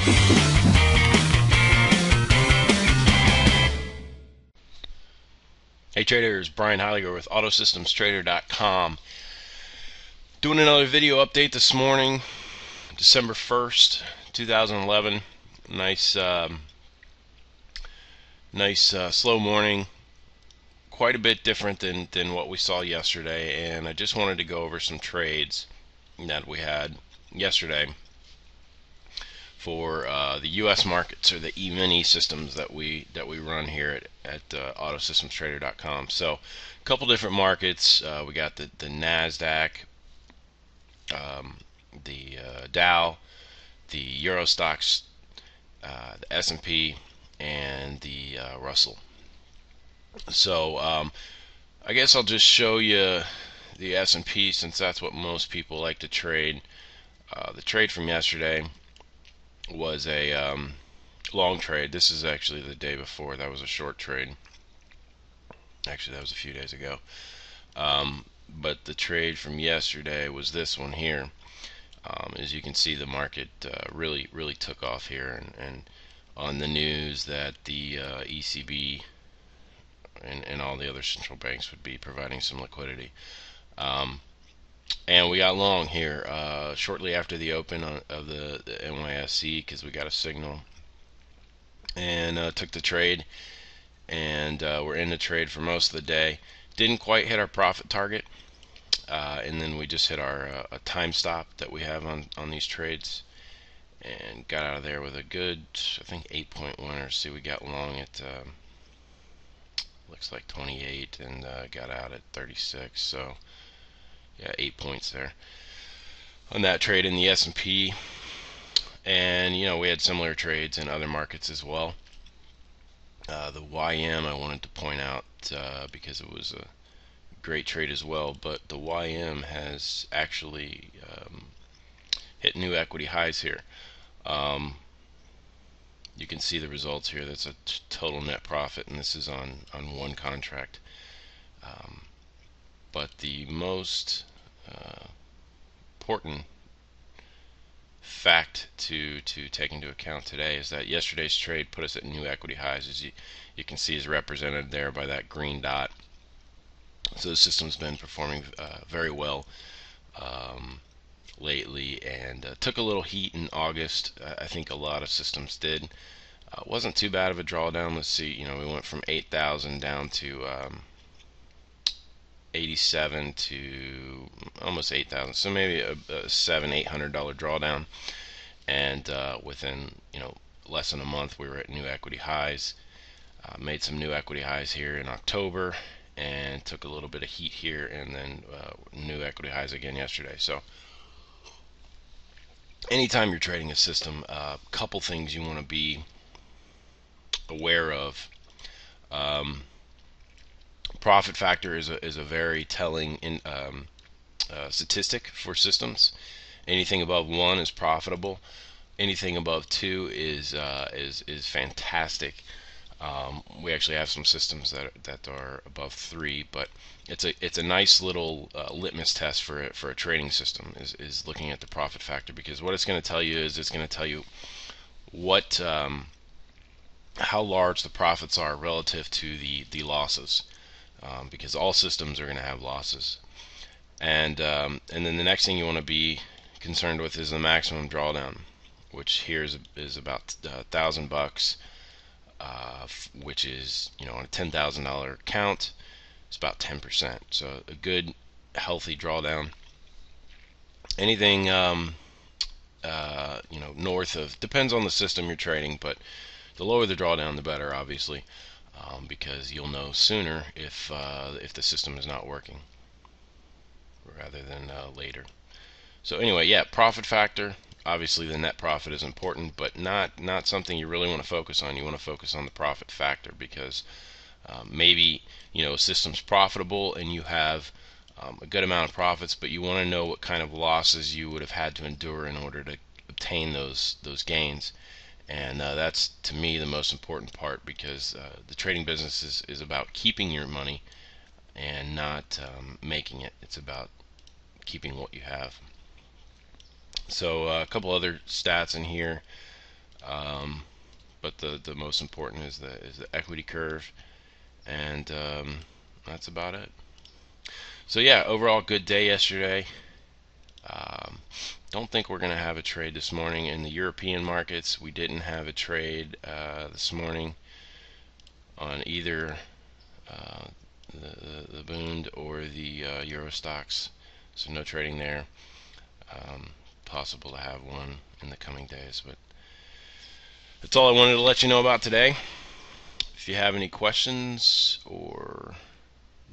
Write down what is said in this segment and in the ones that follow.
Hey traders, Brian Heiliger with AutoSystemsTrader.com. Doing another video update this morning, December 1st, 2011. Nice slow morning. Quite a bit different than what we saw yesterday, and I just wanted to go over some trades that we had yesterday for the U.S. markets, or the E-mini systems that we run here at AutoSystemsTrader.com. So, a couple different markets. We got the NASDAQ, the Dow, the Eurostoxx, the S&P, and the Russell. So, I guess I'll just show you the S&P, since that's what most people like to trade. The trade from yesterday was a long trade. This is actually the day before. That was a short trade. Actually, that was a few days ago. But the trade from yesterday was this one here. As you can see, the market really took off here, and on the news that the ECB and all the other central banks would be providing some liquidity. And we got long here shortly after the open of the NYSE, because we got a signal, and took the trade, and we're in the trade for most of the day. Didn't quite hit our profit target, and then we just hit our time stop that we have on these trades, and got out of there with a good, I think, 8-point winner. See, we got long at looks like 28, and got out at 36. So yeah, 8 points there on that trade in the S&P. And we had similar trades in other markets as well. The YM I wanted to point out because it was a great trade as well, but the YM has actually hit new equity highs here. You can see the results here. That's a total net profit, and this is on one contract. But the most important fact to take into account today is that yesterday's trade put us at new equity highs, as you can see is represented there by that green dot. So the system's been performing very well lately, and took a little heat in August. I think a lot of systems did. Wasn't too bad of a drawdown. Let's see, we went from 8,000 down to 87 to almost 8,000, so maybe a $700-800 drawdown, and within less than a month we were at new equity highs. Made some new equity highs here in October, and took a little bit of heat here, and then new equity highs again yesterday. So anytime you're trading a system, a couple things you want to be aware of. Profit factor is a very telling statistic for systems. Anything above 1 is profitable. Anything above 2 is fantastic. We actually have some systems that are above 3, but it's a nice little litmus test for a trading system is looking at the profit factor, because what it's going to tell you is it's going to tell you what how large the profits are relative to the losses, because all systems are going to have losses. And then the next thing you want to be concerned with is the maximum drawdown, which here is about $1,000, which is on a $10,000 account, it's about 10%. So a good healthy drawdown. Anything north of, depends on the system you're trading, but the lower the drawdown, the better, obviously, because you'll know sooner if the system is not working, rather than later. So anyway, yeah, profit factor. Obviously, the net profit is important, but not something you really want to focus on. You want to focus on the profit factor, because maybe a system's profitable and you have a good amount of profits, but you want to know what kind of losses you would have had to endure in order to obtain those gains. And that's, to me, the most important part, because the trading business is about keeping your money and not making it. It's about keeping what you have. So a couple other stats in here. But the most important is the equity curve, and that's about it. So yeah, overall good day yesterday. Don't think we're going to have a trade this morning in the European markets. We didn't have a trade this morning on either the Bund or the Euro stocks, so no trading there. Possible to have one in the coming days, but that's all I wanted to let you know about today. If you have any questions or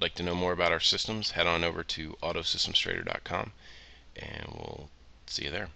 like to know more about our systems, head on over to autosystemstrader.com and we'll see you there.